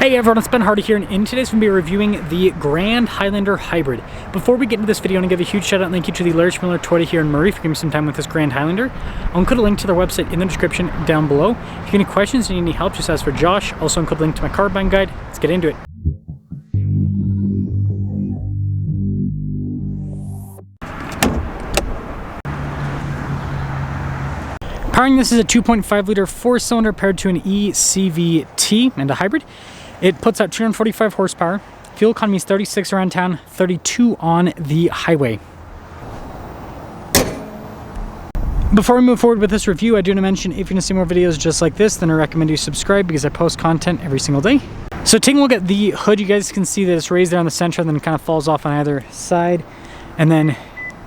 Hey everyone, it's Ben Hardy here, and in today's we'll be reviewing the Grand Highlander Hybrid. Before we get into this video, I want to give a huge shout out and thank you to the Larry Schmiller Toyota here in Murray for giving me some time with this Grand Highlander. I'll include a link to their website in the description down below. If you have any questions and you need any help, just ask for Josh. Also include a link to my car buying guide. Let's get into it. Powering this is a 2.5 liter 4-cylinder paired to an eCVT and a hybrid. It puts out 245 horsepower. Fuel economy is 36 around town, 32 on the highway. Before we move forward with this review, I do want to mention if you want to see more videos just like this, then I recommend you subscribe because I post content every single day. So taking a look at the hood, you guys can see that it's raised there on the center and then it kind of falls off on either side. And then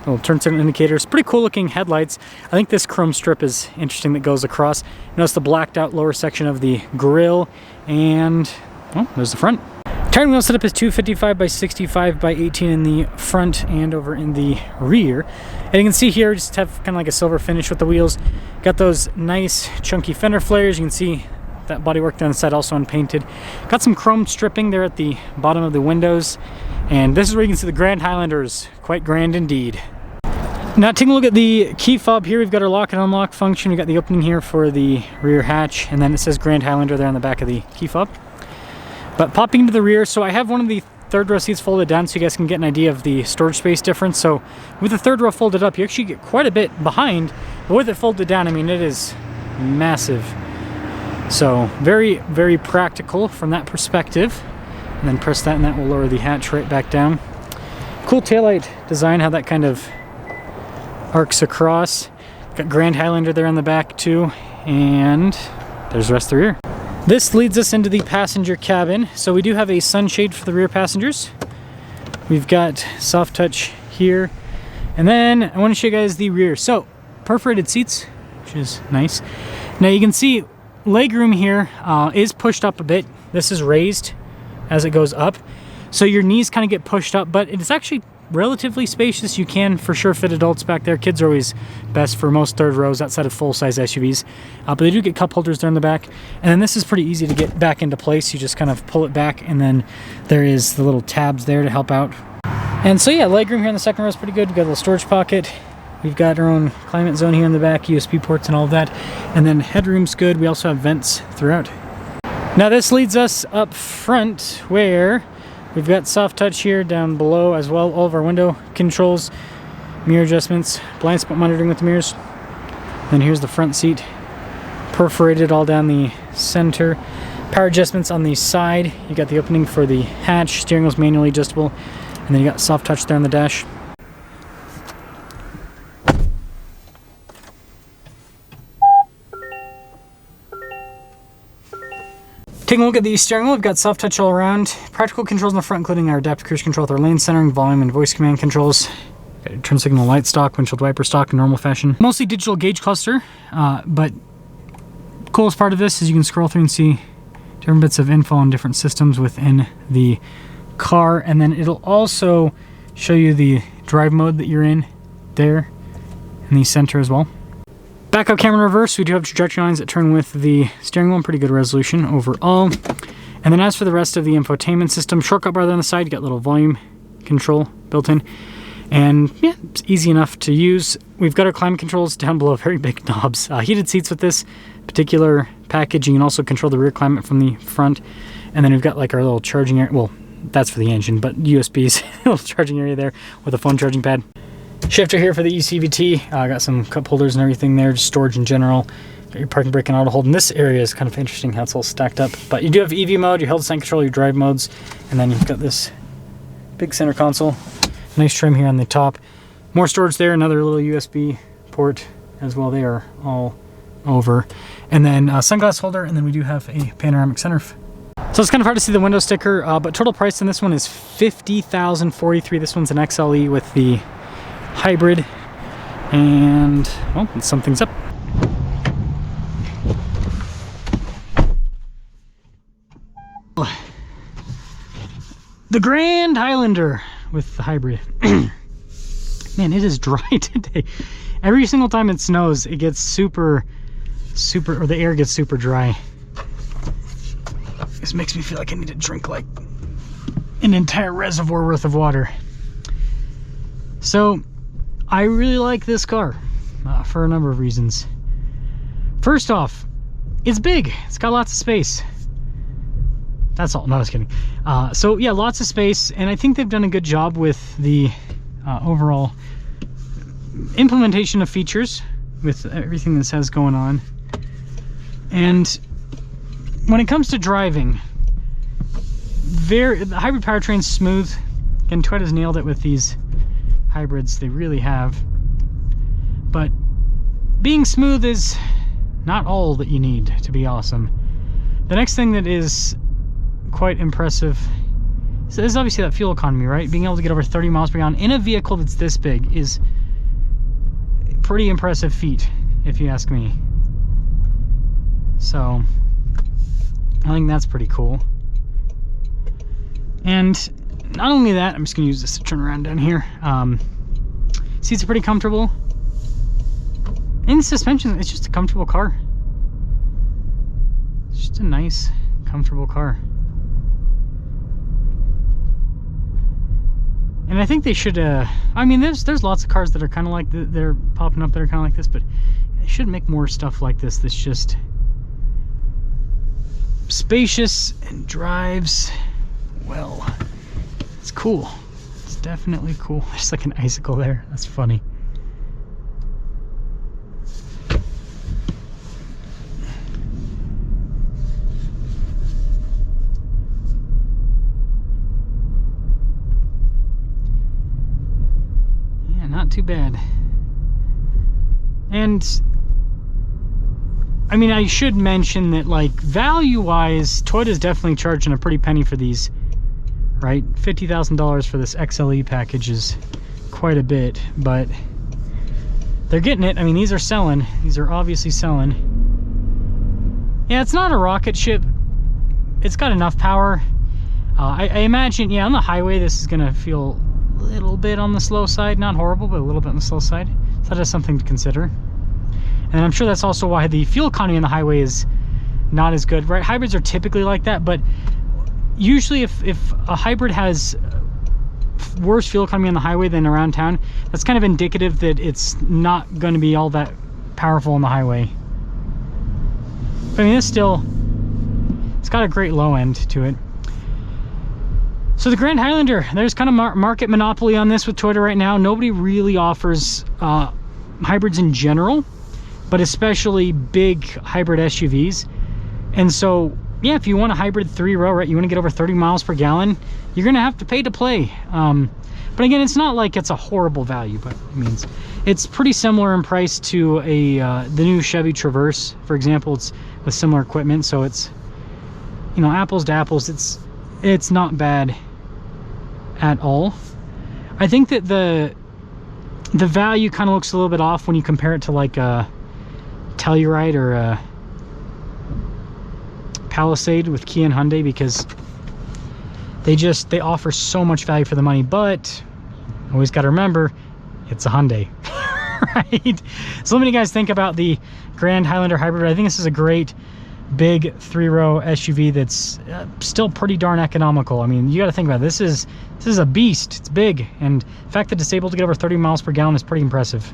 little turn signal indicators, pretty cool looking headlights. I think this chrome strip is interesting that goes across. Notice the blacked out lower section of the grille, and well, there's the front. Tire wheel setup is 255 by 65 by 18 in the front and over in the rear. And you can see here, just have kind of like a silver finish with the wheels. Got those nice chunky fender flares. You can see that bodywork down the side also unpainted. Got some chrome stripping there at the bottom of the windows. And this is where you can see the Grand Highlander is quite grand indeed. Now taking a look at the key fob here, we've got our lock and unlock function. We've got the opening here for the rear hatch, and then it says Grand Highlander there on the back of the key fob. But popping into the rear, so I have one of the third row seats folded down so you guys can get an idea of the storage space difference. So with the third row folded up, you actually get quite a bit behind, but with it folded down, I mean, it is massive. So very, very practical from that perspective. And then press that and that will lower the hatch right back down. Cool taillight design, how that kind of arcs across. Got Grand Highlander there on the back too, and there's the rest of the rear. This leads us into the passenger cabin. So we do have a sunshade for the rear passengers. We've got soft touch here, and then I want to show you guys the rear. So perforated seats, which is nice. Now you can see legroom here is pushed up a bit. This is raised as it goes up, so your knees kind of get pushed up, but it's actually relatively spacious. You can for sure fit adults back there. Kids are always best for most third rows outside of full-size SUVs, but they do get cup holders there in the back. And then this is pretty easy to get back into place. You just kind of pull it back, and then there is the little tabs there to help out. And so yeah, legroom here in the second row is pretty good. We've got a little storage pocket. We've got our own climate zone here in the back, USB ports and all of that. And then headroom's good. We also have vents throughout. Now this leads us up front where we've got soft touch here down below as well. All of our window controls, mirror adjustments, blind spot monitoring with the mirrors. Then here's the front seat, perforated all down the center. Power adjustments on the side. You got the opening for the hatch. Steering wheel's manually adjustable. And then you got soft touch there on the dash. Taking a look at the steering wheel, we've got soft touch all around. Practical controls in the front, including our adaptive cruise control with our lane centering, volume, and voice command controls. Got turn signal light stock, windshield wiper stock in normal fashion. Mostly digital gauge cluster, but coolest part of this is you can scroll through and see different bits of info on different systems within the car, and then it'll also show you the drive mode that you're in there in the center as well. Backup camera in reverse, we do have trajectory lines that turn with the steering wheel, pretty good resolution overall. And then as for the rest of the infotainment system, shortcut bar there on the side, you got little volume control built in. And yeah, it's easy enough to use. We've got our climate controls down below, very big knobs. Heated seats with this particular package. You can also control the rear climate from the front. And then we've got like our little charging area, well, that's for the engine, but USBs, little charging area there with a phone charging pad. Shifter here for the eCVT. Got some cup holders and everything there, just storage in general. Got your parking brake and auto hold. And this area is kind of interesting how it's all stacked up. But you do have EV mode, your hill descent control, your drive modes, and then you've got this big center console. Nice trim here on the top. More storage there, another little USB port as well. They are all over. And then a sunglass holder, and then we do have a panoramic sunroof. So it's kind of hard to see the window sticker, but total price on this one is $50,043. This one's an XLE with the hybrid, and well, let's sum things up. The Grand Highlander with the hybrid. Man, it is dry today. Every single time it snows, it gets super, or the air gets super dry. This makes me feel like I need to drink like an entire reservoir worth of water. So I really like this car for a number of reasons. First off, it's big. It's got lots of space. That's all. No, I was kidding. So yeah, lots of space, and I think they've done a good job with the overall implementation of features with everything this has going on. And when it comes to driving, the hybrid powertrain's smooth. Again, Toyota's nailed it with these hybrids. They really have. But being smooth is not all that you need to be awesome. The next thing that is quite impressive is obviously that fuel economy, right? Being able to get over 30 miles per gallon in a vehicle that's this big is a pretty impressive feat, if you ask me. So I think that's pretty cool. And not only that, I'm just gonna use this to turn around down here. Seats are pretty comfortable. And the suspension, it's just a comfortable car. It's just a nice, comfortable car. And I think they should, I mean, there's lots of cars that are kind of like, they're popping up that are kind of like this, but they should make more stuff like this that's just spacious and drives well. It's cool. It's definitely cool. There's like an icicle there. That's funny. Not too bad. And I mean, I should mention that, like, value wise, Toyota's definitely charging a pretty penny for these, right? $50,000 for this XLE package is quite a bit, but they're getting it. I mean, these are selling. These are obviously selling. Yeah, it's not a rocket ship. It's got enough power. I imagine, yeah, on the highway this is gonna feel a little bit on the slow side. Not horrible, but a little bit on the slow side. So that is something to consider. And I'm sure that's also why the fuel economy on the highway is not as good, right? Hybrids are typically like that, but usually if a hybrid has worse fuel economy on the highway than around town, that's kind of indicative that it's not going to be all that powerful on the highway. But I mean, it's got a great low end to it. So the Grand Highlander, there's kind of market monopoly on this with Toyota right now. Nobody really offers hybrids in general, but especially big hybrid SUVs. And so, yeah, if you want a hybrid 3-row, right, you want to get over 30 miles per gallon, you're going to have to pay to play. But again, it's not like it's a horrible value, but it means it's pretty similar in price to the new Chevy Traverse, for example. It's with similar equipment, so it's, you know, apples to apples. It's not bad at all. I think that the value kind of looks a little bit off when you compare it to like a Telluride or a Palisade with Kia and Hyundai, because they offer so much value for the money. But always got to remember, it's a Hyundai. Right? So let me guys think about the Grand Highlander Hybrid. I think this is a great big 3-row SUV that's still pretty darn economical. I mean, you got to think about it. This is a beast. It's big, and the fact that it's able to get over 30 miles per gallon is pretty impressive.